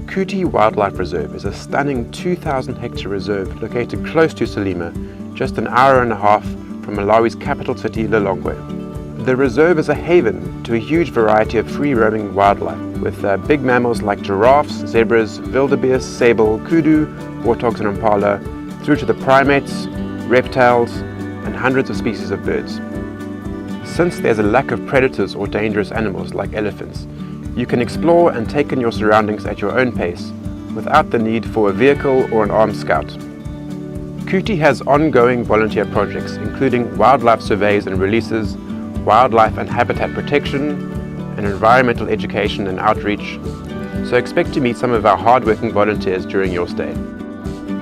Kuti Wildlife Reserve is a stunning 2,000-hectare reserve located close to Salima, just an hour and a half from Malawi's capital city, Lilongwe. The reserve is a haven to a huge variety of free-roaming wildlife, with big mammals like giraffes, zebras, wildebeest, sable, kudu, warthogs and impala, through to the primates, reptiles, and hundreds of species of birds. Since there's a lack of predators or dangerous animals like elephants, you can explore and take in your surroundings at your own pace, without the need for a vehicle or an armed scout. Kuti has ongoing volunteer projects including wildlife surveys and releases, wildlife and habitat protection, and environmental education and outreach, so expect to meet some of our hard-working volunteers during your stay.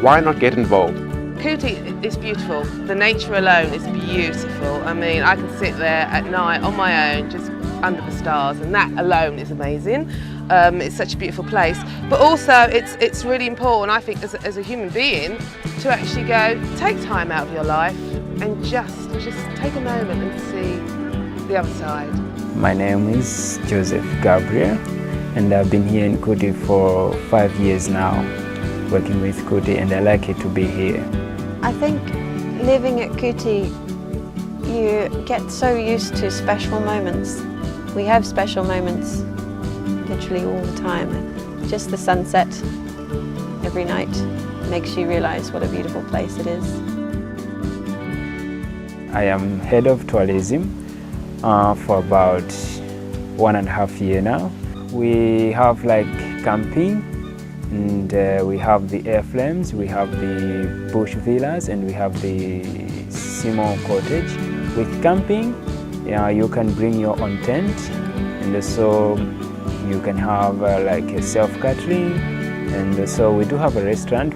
Why not get involved? Kuti is beautiful. The nature alone is beautiful. I mean, I can sit there at night on my own, just under the stars, and that alone is amazing. It's such a beautiful place, but also it's really important, I think, as a human being, to actually go take time out of your life and just take a moment and see the other side. My name is Joseph Gabriel, and I've been here in Kuti for 5 years now, working with Kuti, and I like it to be here. I think living at Kuti, you get so used to special moments. We have special moments literally all the time. Just the sunset every night makes you realize what a beautiful place it is. I am head of tourism for about 1.5 years now. We have like camping, and we have the air flames, we have the bush villas, and we have the Simon cottage. With camping, you can bring your own tent, and so you can have like a self-catering, and so we do have a restaurant.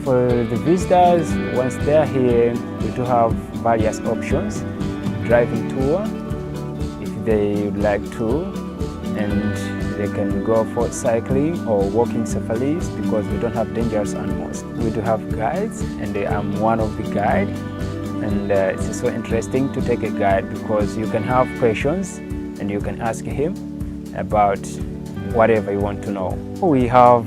For the visitors, once they're here, we do have various options. Driving tour, if they would like to, and they can go for cycling or walking safaris because we don't have dangerous animals. We do have guides, and I'm one of the guides. And it's so interesting to take a guide because you can have questions and you can ask him about whatever you want to know. We have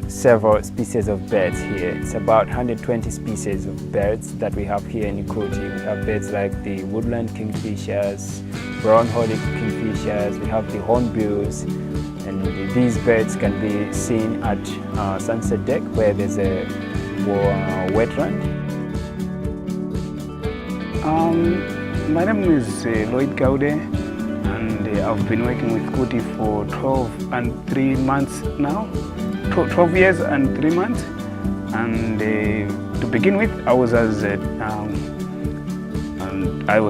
several species of birds here. It's about 120 species of birds that we have here in Kuti. We have birds like the woodland kingfishers, brown-hooded kingfishers, we have the hornbills, and these birds can be seen at Sunset Deck where there's a wetland. My name is Lloyd Gaude, and I've been working with Kuti for 12 and 3 months now. 12 years and 3 months. And to begin with, I was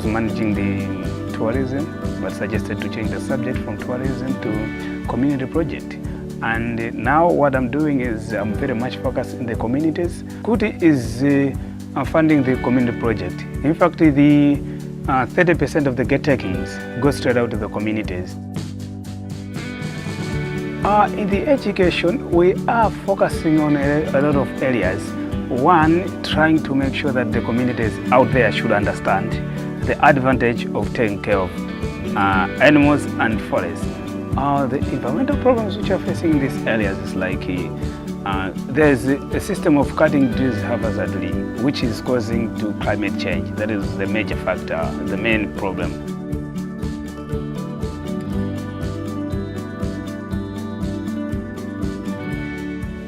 managing the tourism, but suggested to change the subject from tourism to community project. And now what I'm doing is I'm very much focused in the communities. Kuti is funding the community project. In fact, the 30% of the get takings go straight out to the communities. In the education, we are focusing on a lot of areas. One, trying to make sure that the communities out there should understand the advantage of taking care of animals and forests. The environmental problems which are facing in these areas is like there's a system of cutting trees haphazardly, which is causing to climate change. That is the major factor, the main problem.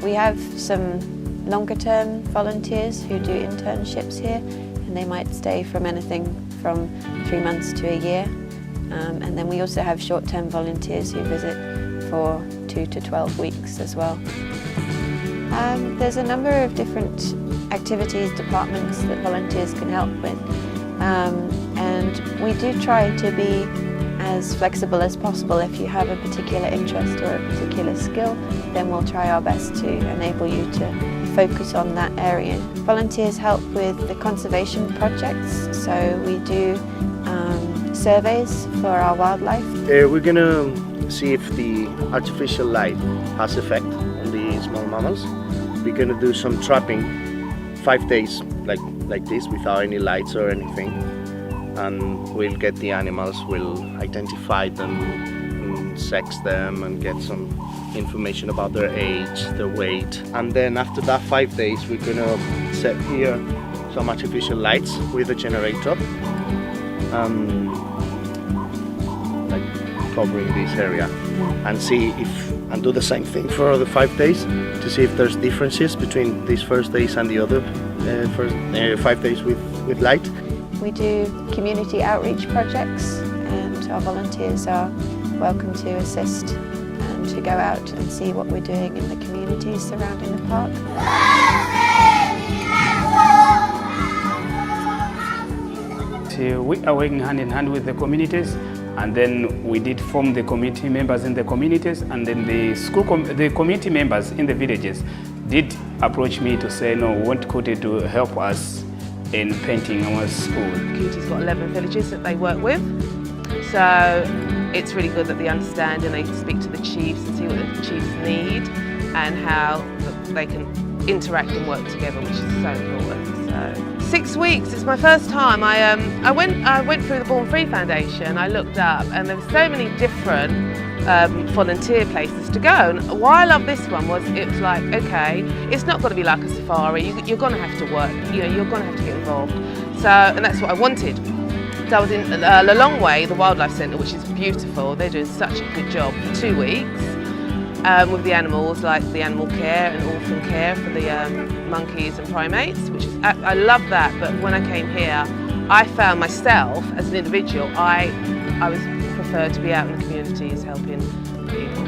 We have some longer-term volunteers who do internships here, and they might stay from anything from 3 months to a year. And then we also have short-term volunteers who visit for 2 to 12 weeks as well. There's a number of different activities, departments that volunteers can help with, and we do try to be as flexible as possible. If you have a particular interest or a particular skill, then we'll try our best to enable you to focus on that area. Volunteers help with the conservation projects, so we do surveys for our wildlife. We're gonna see if the artificial light has effect on the small mammals. We're gonna do some trapping 5 days like this without any lights or anything, and we'll get the animals, we'll identify them and sex them and get some information about their age, their weight. And then after that 5 days, we're gonna set here some artificial lights with a generator, like covering this area, and see if, and do the same thing for the 5 days to see if there's differences between these first days and the other first 5 days with light. We do community outreach projects, and our volunteers are welcome to assist and to go out and see what we're doing in the communities surrounding the park. So we are working hand in hand with the communities, and then we did form the community members in the communities, and then the community members in the villages did approach me to say, no, we want Kuti to help us in painting our school. Kuti's got 11 villages that they work with, so it's really good that they understand and they speak to the chiefs and see what the chiefs need and how they can interact and work together, which is so important. So 6 weeks, it's my first time. I went through the Born Free Foundation, I looked up, and there were so many different volunteer places to go, and why I love this one was it was like, okay, it's not going to be like a safari, you're going to have to work, you know, you're going to have to get involved. So, and that's what I wanted. So I was in Lilongwe, the wildlife centre, which is beautiful. They're doing such a good job for 2 weeks with the animals, like the animal care and orphan care for the monkeys and primates, which is, I love that. But when I came here, I found myself as an individual, I was prefer to be out in the communities helping people.